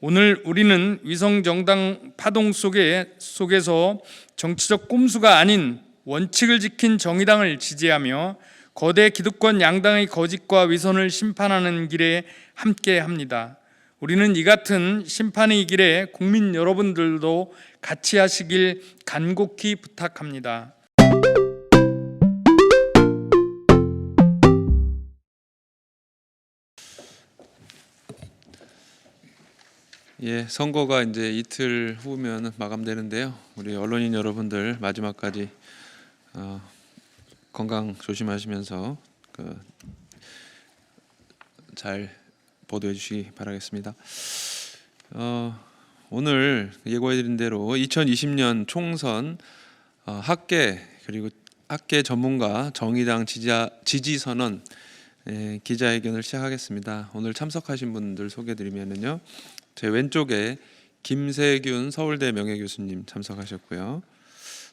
오늘 우리는 위성정당 파동 속에서 정치적 꼼수가 아닌 원칙을 지킨 정의당을 지지하며 거대 기득권 양당의 거짓과 위선을 심판하는 길에 함께합니다. 우리는 이 같은 심판의 길에 국민 여러분들도 같이 하시길 간곡히 부탁합니다. 예, 선거가 이제 이틀 후면 마감되는데요. 우리 언론인 여러분들 마지막까지 건강 조심하시면서 잘 보도해 주시기 바라겠습니다. 오늘 예고해드린 대로 2020년 총선 학계 그리고 학계 전문가 정의당 지지선언 기자회견을 시작하겠습니다. 오늘 참석하신 분들 소개드리면요. 제 왼쪽에 김세균 서울대 명예교수님 참석하셨고요.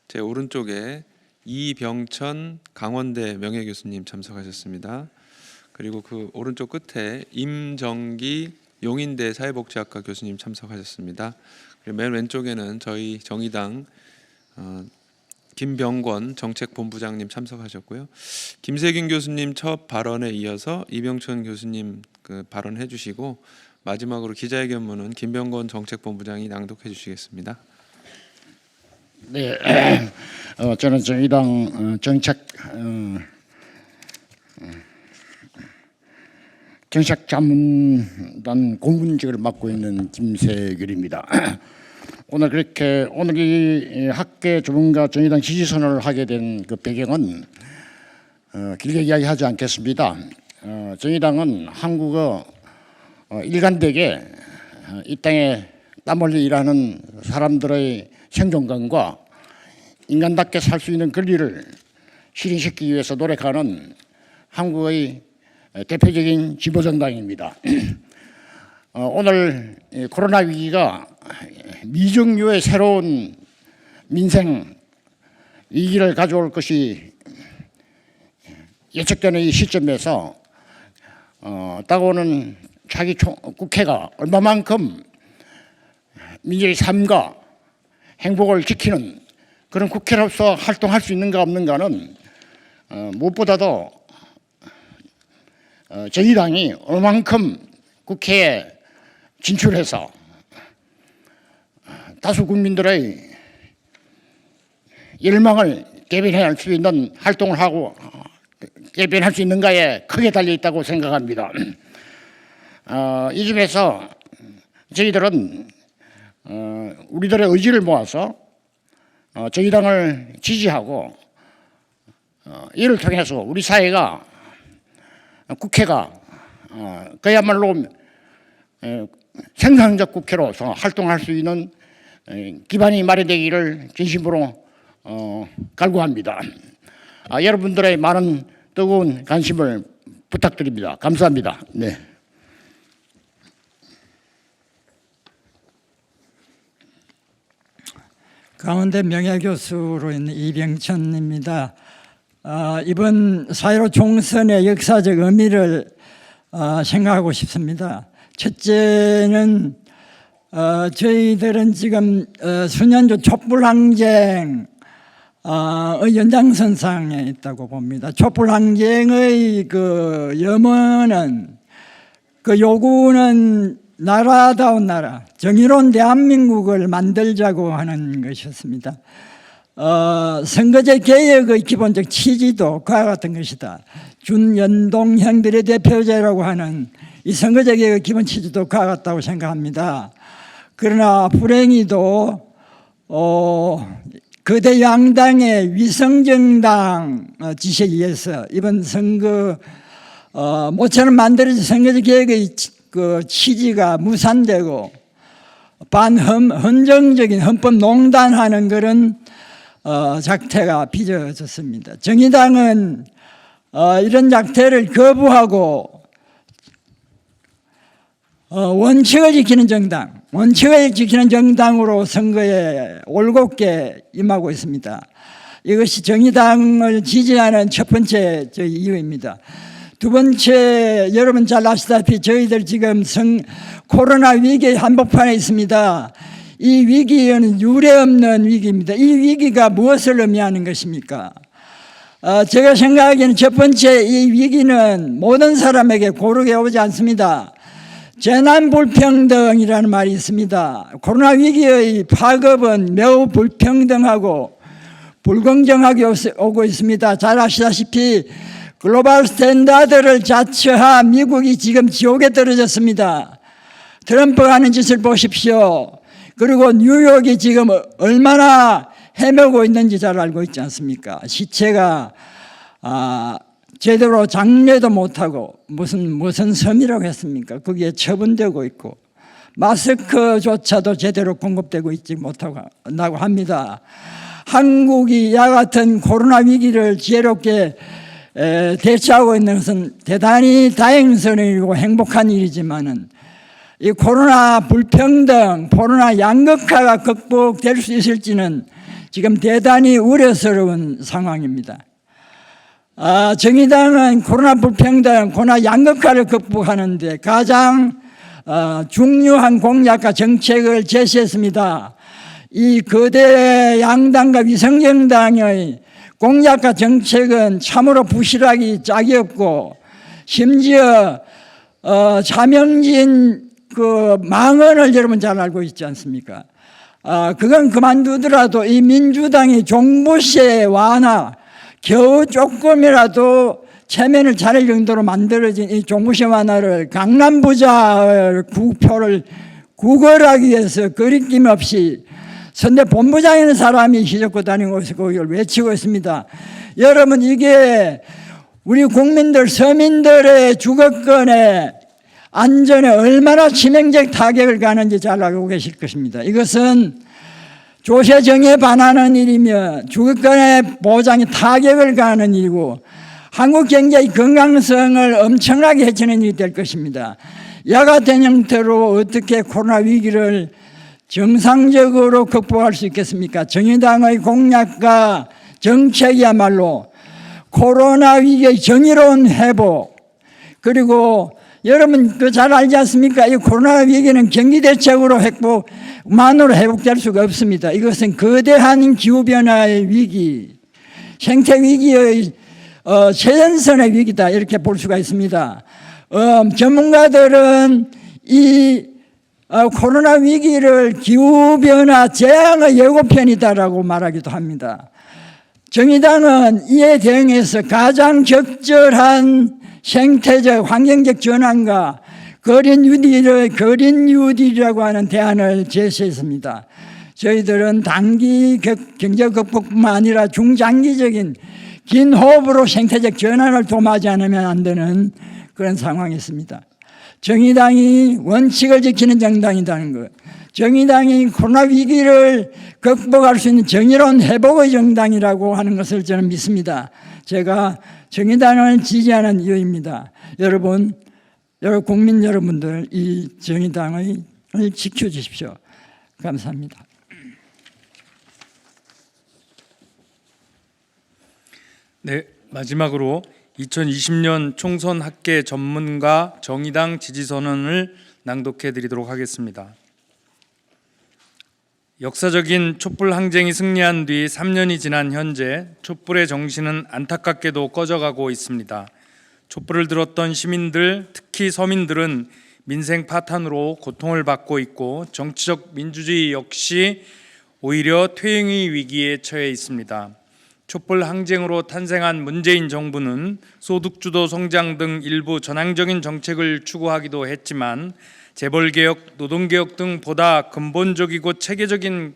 제 오른쪽에 이병천 강원대 명예교수님 참석하셨습니다. 그리고 그 오른쪽 끝에 임정기 용인대 사회복지학과 교수님 참석하셨습니다. 그리고 맨 왼쪽에는 저희 정의당 김병권 정책본부장님 참석하셨고요. 김세균 교수님 첫 발언에 이어서 이병천 교수님 발언해 주시고 마지막으로 기자회견문은 김병권 정책본부장이 낭독해 주시겠습니다. 네, 저는 정의당 정책자문단 고문직을 맡고 있는 김세균입니다. 오늘 이 학계 전문가 정의당 지지선언을 하게 된 그 배경은 길게 이야기하지 않겠습니다. 정의당은 한국어 일관되게 이 땅에 땀 흘려 일하는 사람들의 생존권과 인간답게 살 수 있는 권리를 실현시키기 위해서 노력하는 한국의 대표적인 진보정당입니다. 오늘 코로나 위기가 미정유의 새로운 민생 위기를 가져올 것이 예측되는 이 시점에서 다가오는 차기 국회가 얼마만큼 민주의 삶과 행복을 지키는 그런 국회로서 활동할 수 있는가 없는가는 무엇보다도 정의당이 얼마만큼 국회에 진출해서 다수 국민들의 열망을 대변할 수 있는 활동을 하고 대변할 수 있는가에 크게 달려 있다고 생각합니다. 이 점에서 저희들은 우리들의 의지를 모아서 정의당을 지지하고 이를 통해서 우리 사회가 국회가 그야말로 생산적 국회로서 활동할 수 있는 기반이 마련되기를 진심으로 갈구합니다. 여러분들의 많은 뜨거운 관심을 부탁드립니다. 감사합니다. 네. 강원대 명예교수로 있는 이병천입니다. 이번 4.15 총선의 역사적 의미를 생각하고 싶습니다. 첫째는 저희들은 지금 수년조 촛불항쟁의 연장선상에 있다고 봅니다. 촛불항쟁의 그 염원은 그 요구는 나라다운 나라, 정의로운 대한민국을 만들자고 하는 것이었습니다. 선거제 개혁의 기본적 취지도 그와 같은 것이다. 준연동형 비례대표제라고 하는 이 선거제 개혁의 기본 취지도 그와 같다고 생각합니다. 그러나 불행히도 거대 양당의 위성정당 지시에 의해서 이번 선거 모처럼 만들어진 선거제 개혁의 그 취지가 무산되고 반헌정적인 헌법 농단하는 그런 작태가 빚어졌습니다. 정의당은 이런 작태를 거부하고 원칙을 지키는 정당, 원칙을 지키는 정당으로 선거에 올곧게 임하고 있습니다. 이것이 정의당을 지지하는 첫 번째 이유입니다. 두 번째, 여러분 잘 아시다시피 저희들 지금 코로나 위기 한복판에 있습니다. 이 위기는 유례 없는 위기입니다. 이 위기가 무엇을 의미하는 것입니까? 제가 생각하기에는 첫 번째, 이 위기는 모든 사람에게 고르게 오지 않습니다. 재난 불평등이라는 말이 있습니다. 코로나 위기의 파급은 매우 불평등하고 불공정하게 오고 있습니다. 잘 아시다시피 글로벌 스탠다드를 자처한 미국이 지금 지옥에 떨어졌습니다. 트럼프가 하는 짓을 보십시오. 그리고 뉴욕이 지금 얼마나 헤매고 있는지 잘 알고 있지 않습니까? 시체가 제대로 장례도 못하고 무슨 섬이라고 했습니까? 거기에 처분되고 있고 마스크조차도 제대로 공급되고 있지 못하고 합니다. 한국이 이와 같은 코로나 위기를 지혜롭게 대처하고 있는 것은 대단히 다행스러운 일이고 행복한 일이지만은 이 코로나 불평등, 코로나 양극화가 극복될 수 있을지는 지금 대단히 우려스러운 상황입니다. 정의당은 코로나 불평등, 코로나 양극화를 극복하는데 가장 중요한 공약과 정책을 제시했습니다. 이 거대 양당과 위성정당의 공약과 정책은 참으로 부실하기 짝이 없고 심지어 차명진 그 망언을 여러분 잘 알고 있지 않습니까? 그건 그만두더라도 이 민주당이 종부세 완화 겨우 조금이라도 체면을 차릴 정도로 만들어진 이 종부세 완화를 강남부자 구표를 구걸하기 위해서 거리낌 없이 선대 본부장이라는 사람이 휘젓고 다니고 있고 이걸 외치고 있습니다. 여러분, 이게 우리 국민들, 서민들의 주거권에 안전에 얼마나 치명적 타격을 가는지 잘 알고 계실 것입니다. 이것은 조세정에 반하는 일이며 주거권의 보장에 타격을 가하는 일이고 한국 경제의 건강성을 엄청나게 해치는 일이 될 것입니다. 이와 같은 형태로 어떻게 코로나 위기를 정상적으로 극복할 수 있겠습니까? 정의당의 공약과 정책이야말로 코로나 위기의 정의로운 회복, 그리고 여러분 잘 알지 않습니까? 이 코로나 위기는 경기대책으로 회복만으로 회복될 수가 없습니다. 이것은 거대한 기후변화의 위기, 생태위기의 최전선의 위기다, 이렇게 볼 수가 있습니다. 전문가들은 이 코로나 위기를 기후변화 재앙의 예고편이다라고 말하기도 합니다. 정의당은 이에 대응해서 가장 적절한 생태적 환경적 전환과 거린 뉴딜이라고 하는 대안을 제시했습니다. 저희들은 단기 경제 극복뿐만 아니라 중장기적인 긴 호흡으로 생태적 전환을 도모하지 않으면 안 되는 그런 상황이 있습니다. 정의당이 원칙을 지키는 정당이라는 것, 정의당이 코로나 위기를 극복할 수 있는 정의로운 회복의 정당이라고 하는 것을 저는 믿습니다. 제가 정의당을 지지하는 이유입니다. 여러분 국민 여러분들, 이 정의당을 지켜주십시오. 감사합니다. 네, 마지막으로 2020년 총선 학계 전문가 정의당 지지선언을 낭독해 드리도록 하겠습니다. 역사적인 촛불 항쟁이 승리한 뒤 3년이 지난 현재 촛불의 정신은 안타깝게도 꺼져가고 있습니다. 촛불을 들었던 시민들, 특히 서민들은 민생 파탄으로 고통을 받고 있고 정치적 민주주의 역시 오히려 퇴행의 위기에 처해 있습니다. 촛불 항쟁으로 탄생한 문재인 정부는 소득주도 성장 등 일부 전향적인 정책을 추구하기도 했지만 재벌개혁, 노동개혁 등 보다 근본적이고 체계적인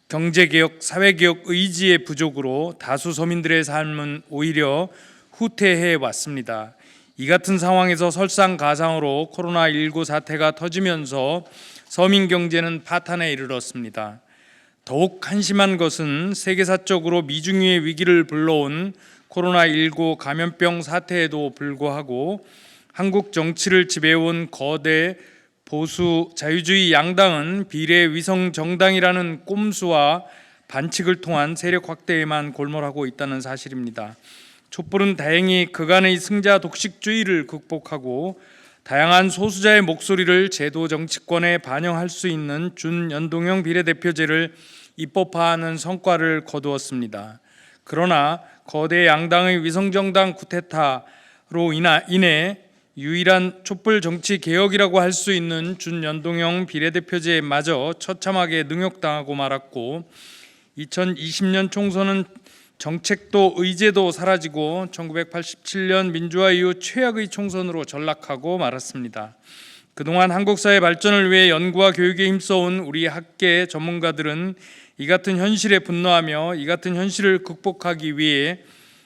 경제개혁, 사회개혁 의지의 부족으로 다수 서민들의 삶은 오히려 후퇴해 왔습니다. 이 같은 상황에서 설상가상으로 코로나19 사태가 터지면서 서민 경제는 파탄에 이르렀습니다. 더욱 한심한 것은 세계사적으로 미중위의 위기를 불러온 코로나19 감염병 사태에도 불구하고 한국 정치를 지배해온 거대 보수 자유주의 양당은 비례 위성 정당이라는 꼼수와 반칙을 통한 세력 확대에만 골몰하고 있다는 사실입니다. 촛불은 다행히 그간의 승자 독식주의를 극복하고 다양한 소수자의 목소리를 제도 정치권에 반영할 수 있는 준연동형 비례대표제를 입법화하는 성과를 거두었습니다. 그러나 거대 양당의 위성정당 쿠데타로 인해 유일한 촛불 정치 개혁이라고 할 수 있는 준연동형 비례대표제마저 처참하게 능욕당하고 말았고 2020년 총선은 정책도 의제도 사라지고 1987년 민주화 이후 최악의 총선으로 전락하고 말았습니다. 그동안 한국 사회 발전을 위해 연구와 교육에 힘써온 우리 학계 전문가들은 이 같은 현실에 분노하며 이 같은 현실을 극복하기 위해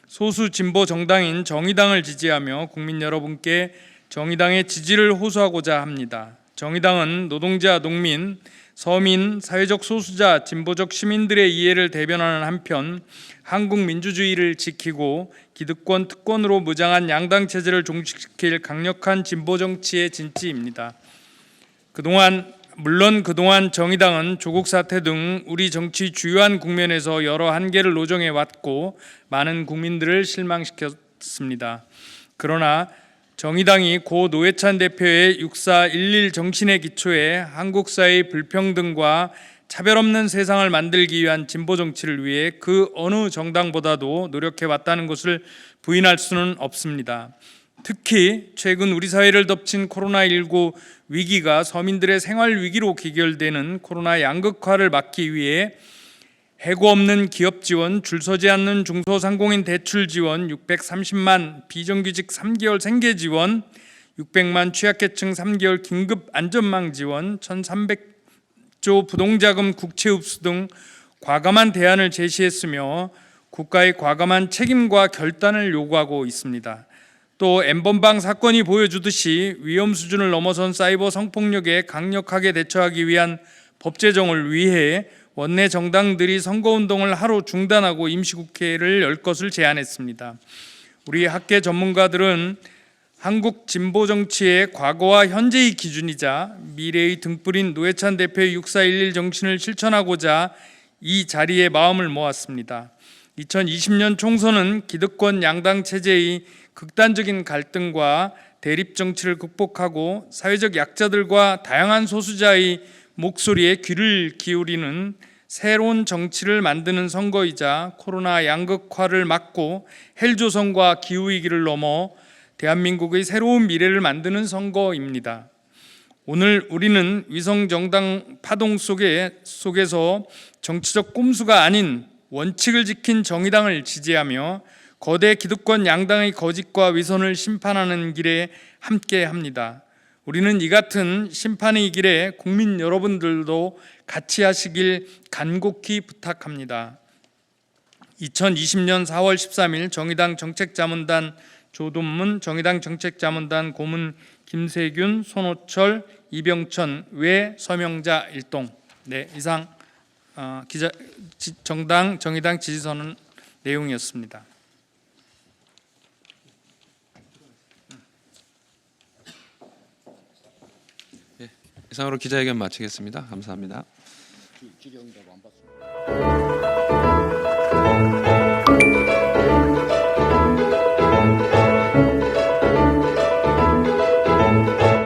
소수 진보 정당인 정의당을 지지하며 국민 여러분께 정의당의 지지를 호소하고자 합니다. 정의당은 노동자, 농민, 서민, 사회적 소수자, 진보적 시민들의 이해를 대변하는 한편 한국 민주주의를 지키고 기득권, 특권으로 무장한 양당 체제를 종식시킬 강력한 진보 정치의 진지입니다. 물론 그동안 정의당은 조국 사태 등 우리 정치 주요한 국면에서 여러 한계를 노정해 왔고 많은 국민들을 실망시켰습니다. 그러나 정의당이 고 노회찬 대표의 6411 정신의 기초에 한국 사회의 불평등과 차별 없는 세상을 만들기 위한 진보 정치를 위해 그 어느 정당보다도 노력해 왔다는 것을 부인할 수는 없습니다. 특히 최근 우리 사회를 덮친 코로나19 위기가 서민들의 생활 위기로 귀결되는 코로나 양극화를 막기 위해 해고 없는 기업 지원, 줄 서지 않는 중소상공인 대출 지원, 630만 비정규직 3개월 생계 지원, 600만 취약계층 3개월 긴급 안전망 지원, 1,300조 부동자금 국채 흡수 등 과감한 대안을 제시했으며 국가의 과감한 책임과 결단을 요구하고 있습니다. 또 N번방 사건이 보여주듯이 위험 수준을 넘어선 사이버 성폭력에 강력하게 대처하기 위한 법 제정을 위해 원내 정당들이 선거운동을 하루 중단하고 임시국회를 열 것을 제안했습니다. 우리 학계 전문가들은 한국 진보 정치의 과거와 현재의 기준이자 미래의 등불인 노회찬 대표의 6411 정신을 실천하고자 이 자리에 마음을 모았습니다. 2020년 총선은 기득권 양당 체제의 극단적인 갈등과 대립 정치를 극복하고 사회적 약자들과 다양한 소수자의 목소리에 귀를 기울이는 새로운 정치를 만드는 선거이자 코로나 양극화를 막고 헬조선과 기후위기를 넘어 대한민국의 새로운 미래를 만드는 선거입니다. 오늘 우리는 위성정당 파동 속에서 정치적 꼼수가 아닌 원칙을 지킨 정의당을 지지하며 거대 기득권 양당의 거짓과 위선을 심판하는 길에 함께합니다. 우리는 이 같은 심판의 길에 국민 여러분들도 같이 하시길 간곡히 부탁합니다. 2020년 4월 13일 정의당 정책자문단 조돈문, 정의당 정책자문단 고문 김세균, 손호철, 이병천 외 서명자 일동. 네, 이상 정의당 지지선언 내용이었습니다. 이상으로 기자회견 마치겠습니다. 감사합니다. 질의응답 안 받습니다.